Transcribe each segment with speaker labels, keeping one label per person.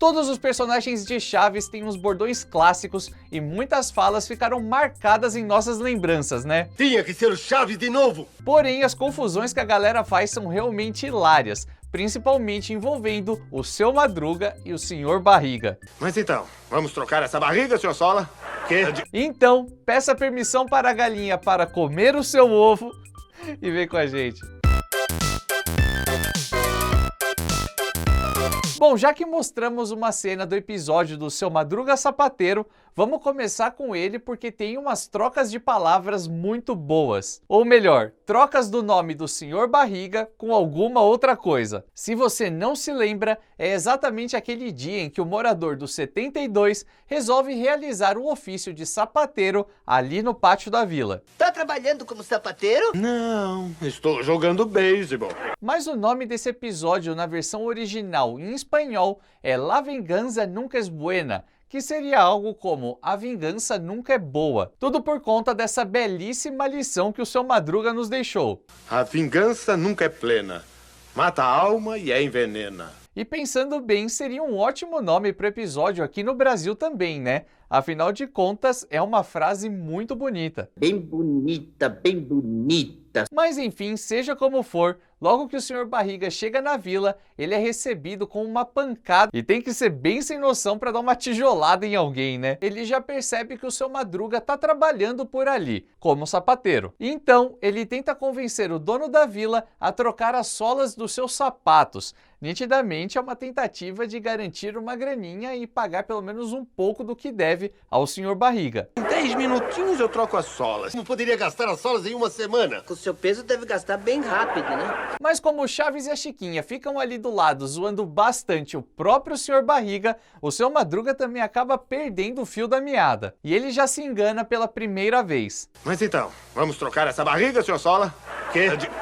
Speaker 1: Todos os personagens de Chaves têm uns bordões clássicos e muitas falas ficaram marcadas em nossas lembranças, né?
Speaker 2: Tinha que ser o Chaves de novo!
Speaker 1: Porém, as confusões que a galera faz são realmente hilárias, principalmente envolvendo o Seu Madruga e o Sr. Barriga.
Speaker 2: Mas então, vamos trocar essa barriga, Sr. Sola?
Speaker 1: Então, peça permissão para a galinha para comer o seu ovo e vem com a gente. Bom, já que mostramos uma cena do episódio do Seu Madruga Sapateiro, vamos começar com ele porque tem umas trocas de palavras muito boas. Ou melhor, trocas do nome do Sr. Barriga com alguma outra coisa. Se você não se lembra, é exatamente aquele dia em que o morador do 72 resolve realizar o ofício de sapateiro ali no pátio da vila.
Speaker 3: Tá trabalhando como sapateiro?
Speaker 2: Não, estou jogando beisebol.
Speaker 1: Mas o nome desse episódio na versão original em espanhol é La Venganza Nunca es Buena, que seria algo como A Vingança Nunca é Boa. Tudo por conta dessa belíssima lição que o Seu Madruga nos deixou.
Speaker 2: A vingança nunca é plena. Mata a alma e a envenena.
Speaker 1: E pensando bem, seria um ótimo nome para o episódio aqui no Brasil também, né? Afinal de contas, é uma frase muito bonita.
Speaker 3: Bem bonita, bem bonita.
Speaker 1: Mas enfim, seja como for, logo que o Sr. Barriga chega na vila, ele é recebido com uma pancada e tem que ser bem sem noção para dar uma tijolada em alguém, né? Ele já percebe que o Seu Madruga tá trabalhando por ali, como sapateiro. Então, ele tenta convencer o dono da vila a trocar as solas dos seus sapatos. Nitidamente é uma tentativa de garantir uma graninha e pagar pelo menos um pouco do que deve ao Sr. Barriga.
Speaker 2: Em 10 minutinhos eu troco as solas. Como poderia gastar as solas em uma semana?
Speaker 3: Com o seu peso deve gastar bem rápido, né?
Speaker 1: Mas como o Chaves e a Chiquinha ficam ali do lado zoando bastante o próprio Sr. Barriga, o Seu Madruga também acaba perdendo o fio da meada. E ele já se engana pela primeira vez.
Speaker 2: Mas então, vamos trocar essa barriga, Sr. Sola?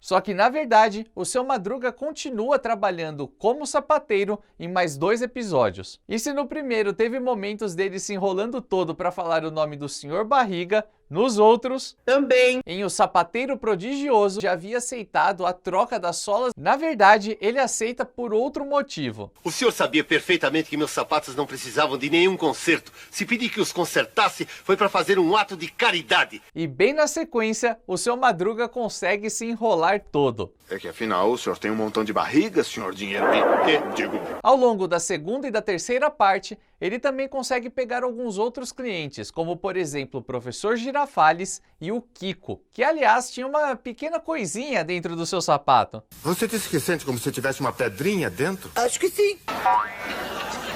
Speaker 1: Só que na verdade, o Seu Madruga continua trabalhando como sapateiro em mais 2 episódios. E se no primeiro teve momentos dele se enrolando todo para falar o nome do Sr. Barriga, nos outros,
Speaker 3: também,
Speaker 1: em O Sapateiro Prodigioso, já havia aceitado a troca das solas. Na verdade, ele aceita por outro motivo.
Speaker 2: O senhor sabia perfeitamente que meus sapatos não precisavam de nenhum conserto. Se pedir que os consertasse, foi para fazer um ato de caridade.
Speaker 1: E bem na sequência, o Seu Madruga consegue se enrolar todo.
Speaker 2: É que afinal o senhor tem um montão de barrigas, senhor dinheiro.
Speaker 1: Ao longo da segunda e da terceira parte, ele também consegue pegar alguns outros clientes, como por exemplo o Professor Girafales e o Kiko, que aliás tinha uma pequena coisinha dentro do seu sapato.
Speaker 2: Você disse que sente como se tivesse uma pedrinha dentro?
Speaker 3: acho que sim.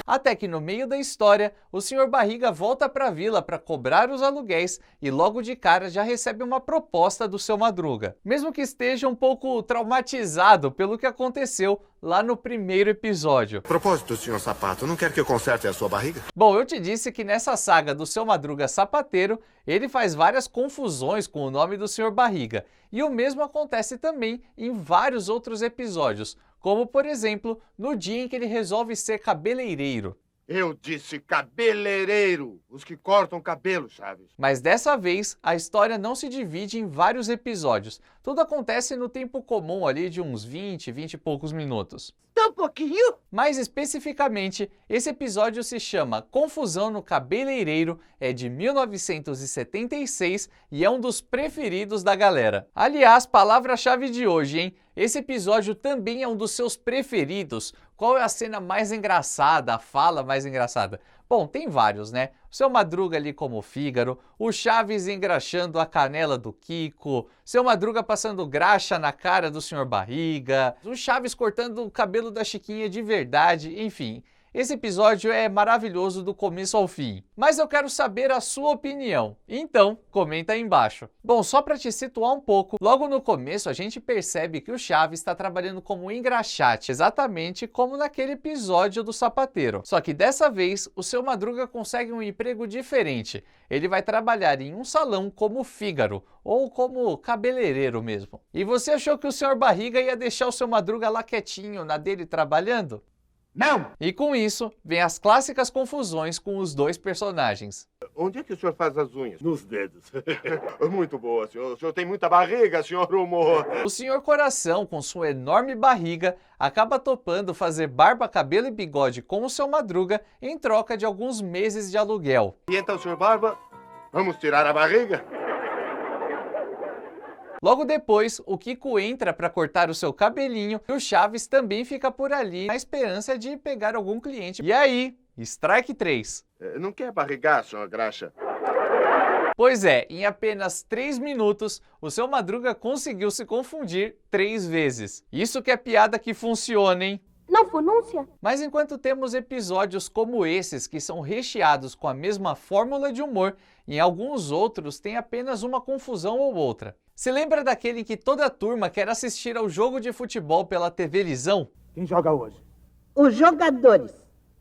Speaker 1: Até que no meio da história, o Sr. Barriga volta para a vila para cobrar os aluguéis e logo de cara já recebe uma proposta do Seu Madruga. Mesmo que esteja um pouco traumatizado pelo que aconteceu lá no primeiro episódio.
Speaker 2: Propósito, senhor Sapato, não quer que eu conserte a sua barriga?
Speaker 1: Bom, eu te disse que nessa saga do Seu Madruga Sapateiro, ele faz várias confusões com o nome do Sr. Barriga. E o mesmo acontece também em vários outros episódios, como por exemplo, no dia em que ele resolve ser cabeleireiro.
Speaker 2: Eu disse cabeleireiro, os que cortam cabelo, Chaves.
Speaker 1: Mas dessa vez, a história não se divide em vários episódios. Tudo acontece no tempo comum ali de uns 20 e poucos minutos.
Speaker 3: Tão pouquinho?
Speaker 1: Mais especificamente, esse episódio se chama Confusão no Cabeleireiro, é de 1976 e é um dos preferidos da galera. Aliás, palavra-chave de hoje, hein? Esse episódio também é um dos seus preferidos. Qual é a cena mais engraçada, a fala mais engraçada? Bom, tem vários, né? O Seu Madruga ali como Fígaro, o Chaves engraxando a canela do Kiko, Seu Madruga passando graxa na cara do Sr. Barriga, o Chaves cortando o cabelo da Chiquinha de verdade, enfim. Esse episódio é maravilhoso do começo ao fim. Mas eu quero saber a sua opinião. Então, comenta aí embaixo. Bom, só para te situar um pouco, logo no começo a gente percebe que o Chaves está trabalhando como engraxate, exatamente como naquele episódio do sapateiro. Só que dessa vez, o Seu Madruga consegue um emprego diferente. Ele vai trabalhar em um salão como Fígaro, ou como cabeleireiro mesmo. E você achou que o Sr. Barriga ia deixar o Seu Madruga lá quietinho, na dele trabalhando?
Speaker 2: Não!
Speaker 1: E com isso, vem as clássicas confusões com os dois personagens.
Speaker 4: Onde é que o senhor faz as unhas?
Speaker 2: Nos dedos.
Speaker 4: Muito boa, senhor. O senhor tem muita barriga, senhor Humor.
Speaker 1: O Sr. Coração, com sua enorme barriga, acaba topando fazer barba, cabelo e bigode com o seu Madruga em troca de alguns meses de aluguel.
Speaker 4: E então, senhor Barba, vamos tirar a barriga?
Speaker 1: Logo depois, o Kiko entra para cortar o seu cabelinho e o Chaves também fica por ali na esperança de pegar algum cliente. E aí, Strike 3.
Speaker 4: Não quer barrigar, senhor Graxa?
Speaker 1: Pois é, em apenas 3 minutos, o seu Madruga conseguiu se confundir 3 vezes. Isso que é piada que funciona, hein?
Speaker 5: Não pronúncia?
Speaker 1: Mas enquanto temos episódios como esses, que são recheados com a mesma fórmula de humor, em alguns outros tem apenas uma confusão ou outra. Se lembra daquele em que toda a turma quer assistir ao jogo de futebol pela TV Lisão?
Speaker 6: Quem joga hoje?
Speaker 5: Os jogadores.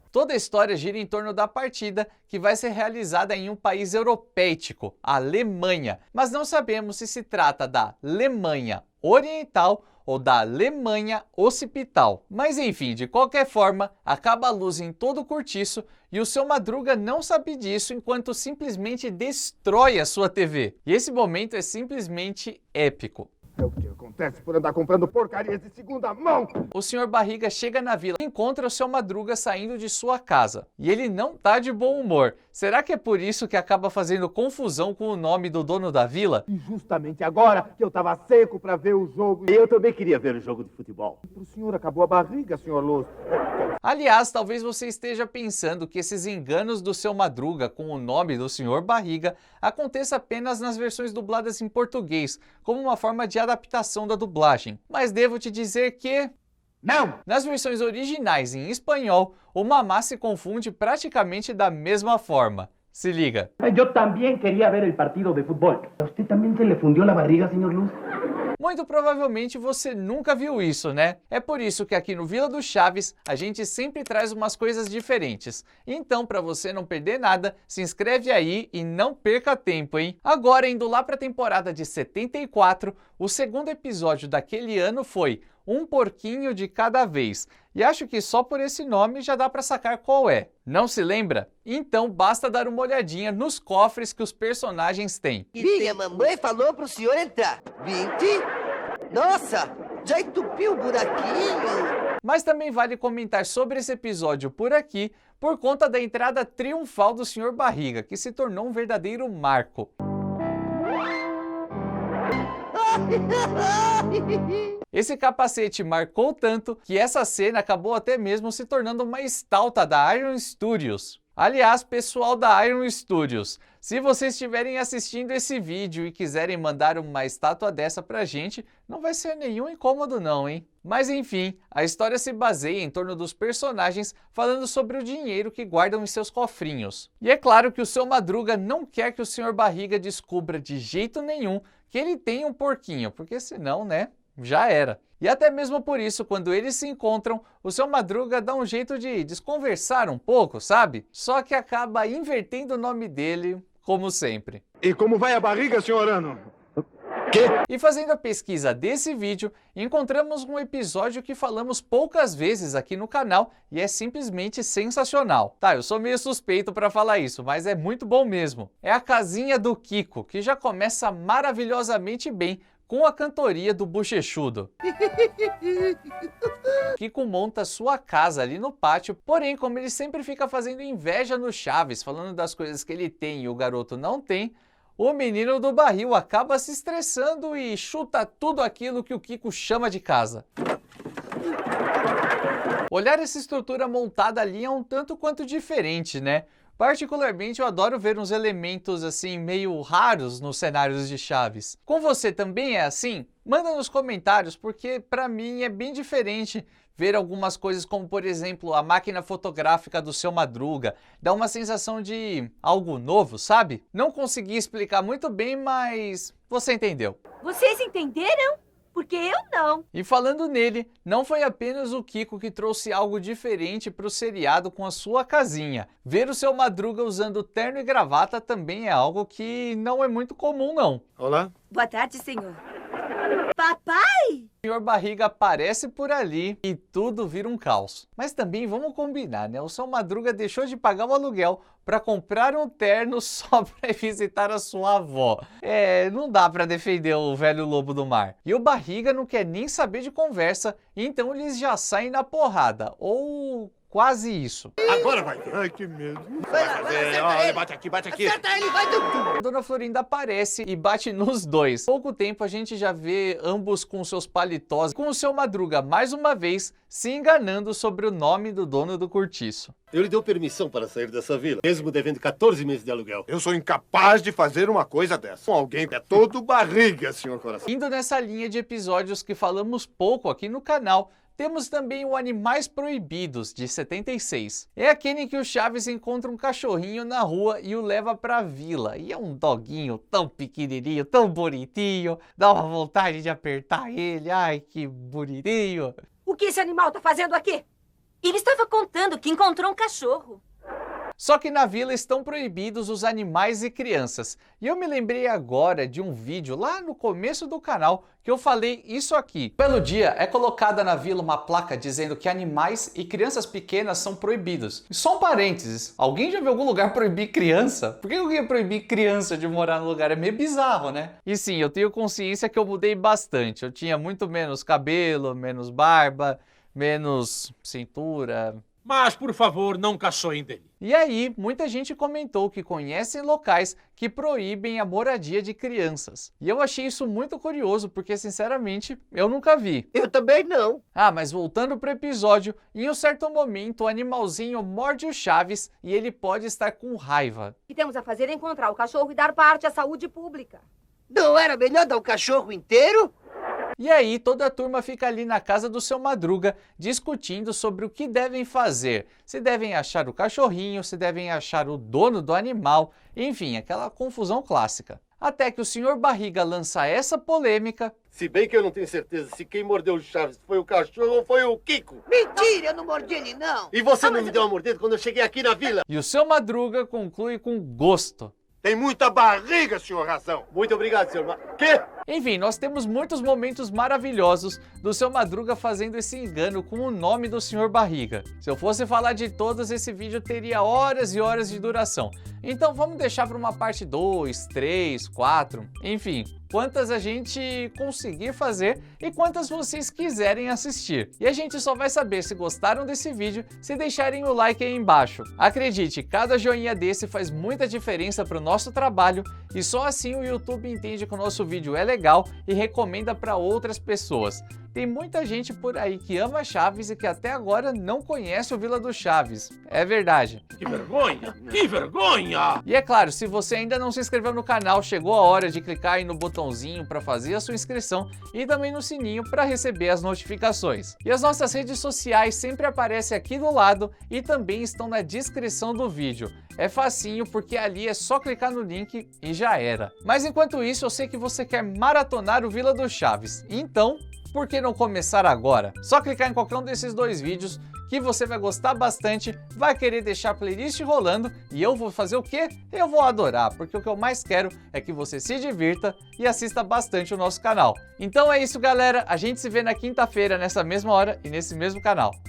Speaker 1: Toda a história gira em torno da partida, que vai ser realizada em um país européico, a Alemanha. Mas não sabemos se trata da Alemanha Oriental ou da Alemanha Ocipital. Mas enfim, de qualquer forma, acaba a luz em todo o cortiço e o seu Madruga não sabe disso enquanto simplesmente destrói a sua TV. E esse momento é simplesmente épico.
Speaker 4: É o que acontece por andar comprando porcarias de segunda mão.
Speaker 1: O Sr. Barriga chega na vila e encontra o seu Madruga saindo de sua casa. E ele não tá de bom humor. Será que é por isso que acaba fazendo confusão com o nome do dono da vila?
Speaker 6: E justamente agora que eu tava seco pra ver o jogo.
Speaker 2: Eu também queria ver o jogo de futebol.
Speaker 6: Pro senhor acabou a barriga, senhor Luz.
Speaker 1: Aliás, talvez você esteja pensando que esses enganos do seu Madruga com o nome do Sr. Barriga aconteça apenas nas versões dubladas em português, como uma forma de adaptação da dublagem. Mas devo te dizer que...
Speaker 6: Não!
Speaker 1: Nas versões originais em espanhol, o Mamá se confunde praticamente da mesma forma. Se liga.
Speaker 6: Eu também queria ver o partido de futebol. A você também se lhe fundiu a barriga, senhor Luz?
Speaker 1: Muito provavelmente você nunca viu isso, né? É por isso que aqui no Vila do Chaves a gente sempre traz umas coisas diferentes. Então, para você não perder nada, se inscreve aí e não perca tempo, hein? Agora, indo lá para a temporada de 74, o segundo episódio daquele ano foi Um Porquinho de Cada Vez. E acho que só por esse nome já dá para sacar qual é. Não se lembra? Então basta dar uma olhadinha nos cofres que os personagens têm.
Speaker 3: E a mamãe falou pro senhor entrar. 20? Nossa, já entupiu o buraquinho.
Speaker 1: Mas também vale comentar sobre esse episódio por aqui, por conta da entrada triunfal do Sr. Barriga, que se tornou um verdadeiro marco. Esse capacete marcou tanto que essa cena acabou até mesmo se tornando uma estátua da Iron Studios. Aliás, pessoal da Iron Studios, se vocês estiverem assistindo esse vídeo e quiserem mandar uma estátua dessa pra gente, não vai ser nenhum incômodo não, hein? Mas enfim, a história se baseia em torno dos personagens falando sobre o dinheiro que guardam em seus cofrinhos. E é claro que o seu Madruga não quer que o Sr. Barriga descubra de jeito nenhum que ele tem um porquinho, porque senão, né, já era. E até mesmo por isso, quando eles se encontram, o seu Madruga dá um jeito de desconversar um pouco, sabe? Só que acaba invertendo o nome dele, como sempre.
Speaker 4: E como vai a barriga, senhor Ano?
Speaker 1: E fazendo a pesquisa desse vídeo, encontramos um episódio que falamos poucas vezes aqui no canal e é simplesmente sensacional. Tá, eu sou meio suspeito para falar isso, mas é muito bom mesmo. É a casinha do Kiko, que já começa maravilhosamente bem com a cantoria do Bochechudo. Kiko monta sua casa ali no pátio, porém, como ele sempre fica fazendo inveja no Chaves, falando das coisas que ele tem e o garoto não tem, o menino do barril acaba se estressando e chuta tudo aquilo que o Kiko chama de casa. Olhar essa estrutura montada ali é um tanto quanto diferente, né? Particularmente eu adoro ver uns elementos assim meio raros nos cenários de Chaves. Com você também é assim? Manda nos comentários, porque pra mim é bem diferente ver algumas coisas como, por exemplo, a máquina fotográfica do seu Madruga. Dá uma sensação de algo novo, sabe? Não consegui explicar muito bem, mas você entendeu.
Speaker 5: Vocês entenderam? Porque eu não.
Speaker 1: E falando nele, não foi apenas o Kiko que trouxe algo diferente para o seriado com a sua casinha. Ver o seu Madruga usando terno e gravata também é algo que não é muito comum, não.
Speaker 4: Olá.
Speaker 5: Boa tarde, senhor. Papai!
Speaker 1: O Sr. Barriga aparece por ali e tudo vira um caos. Mas também vamos combinar, né? O Seu Madruga deixou de pagar o aluguel para comprar um terno só para visitar a sua avó. Não dá para defender o velho lobo do mar. E o Barriga não quer nem saber de conversa, então eles já saem na porrada, ou quase isso.
Speaker 4: Agora vai. Ai, que medo.
Speaker 3: Vai lá, acerta ele.
Speaker 4: Bate aqui, bate aqui.
Speaker 3: Acerta ele, vai, Dudu.
Speaker 1: A Dona Florinda aparece e bate nos dois. Pouco tempo a gente já vê ambos com seus paletós, com o Seu Madruga mais uma vez se enganando sobre o nome do dono do cortiço.
Speaker 2: Eu lhe dou permissão para sair dessa vila, mesmo devendo 14 meses de aluguel.
Speaker 4: Eu sou incapaz de fazer uma coisa dessa. Com alguém que é todo barriga, senhor coração.
Speaker 1: Indo nessa linha de episódios que falamos pouco aqui no canal, temos também o Animais Proibidos, de 76. É aquele em que o Chaves encontra um cachorrinho na rua e o leva pra vila. E é um doguinho tão pequenininho, tão bonitinho. Dá uma vontade de apertar ele. Ai, que bonitinho.
Speaker 5: O que esse animal tá fazendo aqui?
Speaker 7: Ele estava contando que encontrou um cachorro.
Speaker 1: Só que na vila estão proibidos os animais e crianças. E eu me lembrei agora de um vídeo lá no começo do canal que eu falei isso aqui. Pelo dia é colocada na vila uma placa dizendo que animais e crianças pequenas são proibidos. E só um parênteses, alguém já viu algum lugar proibir criança? Por que eu ia proibir criança de morar no lugar? É meio bizarro, né? E sim, eu tenho consciência que eu mudei bastante. Eu tinha muito menos cabelo, menos barba, menos cintura.
Speaker 8: Mas, por favor, não caçoem dele.
Speaker 1: E aí, muita gente comentou que conhecem locais que proíbem a moradia de crianças. E eu achei isso muito curioso, porque, sinceramente, eu nunca vi.
Speaker 3: Eu também não.
Speaker 1: Ah, mas voltando pro episódio, em um certo momento o animalzinho morde o Chaves e ele pode estar com raiva.
Speaker 5: O que temos a fazer é encontrar o cachorro e dar parte à saúde pública.
Speaker 3: Não era melhor dar o cachorro inteiro?
Speaker 1: E aí toda a turma fica ali na casa do Seu Madruga discutindo sobre o que devem fazer. Se devem achar o cachorrinho, se devem achar o dono do animal, enfim, aquela confusão clássica. Até que o Sr. Barriga lança essa polêmica.
Speaker 2: Se bem que eu não tenho certeza se quem mordeu o Chaves foi o cachorro ou foi o Kiko.
Speaker 3: Mentira, eu não mordi ele, não.
Speaker 2: E você não me deu uma mordida quando eu cheguei aqui na vila?
Speaker 1: E o Seu Madruga conclui com gosto.
Speaker 4: Tem muita barriga, senhor Razão.
Speaker 2: Muito obrigado, senhor. Quê?
Speaker 1: Enfim, nós temos muitos momentos maravilhosos do Seu Madruga fazendo esse engano com o nome do Sr. Barriga. Se eu fosse falar de todos, esse vídeo teria horas e horas de duração. Então vamos deixar para uma parte 2, 3, 4, enfim, quantas a gente conseguir fazer e quantas vocês quiserem assistir. E a gente só vai saber se gostaram desse vídeo se deixarem o like aí embaixo. Acredite, cada joinha desse faz muita diferença para o nosso trabalho e só assim o YouTube entende que o nosso vídeo é legal e recomenda para outras pessoas. Tem muita gente por aí que ama Chaves e que até agora não conhece o Vila do Chaves. É verdade.
Speaker 8: Que vergonha! Que vergonha!
Speaker 1: E é claro, se você ainda não se inscreveu no canal, chegou a hora de clicar aí no botãozinho para fazer a sua inscrição e também no sininho para receber as notificações. E as nossas redes sociais sempre aparecem aqui do lado e também estão na descrição do vídeo. É facinho porque ali é só clicar no link e já era. Mas enquanto isso, eu sei que você quer maratonar o Vila do Chaves. Então, por que não começar agora? Só clicar em qualquer um desses dois vídeos que você vai gostar bastante, vai querer deixar a playlist rolando e eu vou fazer o quê? Eu vou adorar, porque o que eu mais quero é que você se divirta e assista bastante o nosso canal. Então é isso, galera, a gente se vê na quinta-feira nessa mesma hora e nesse mesmo canal.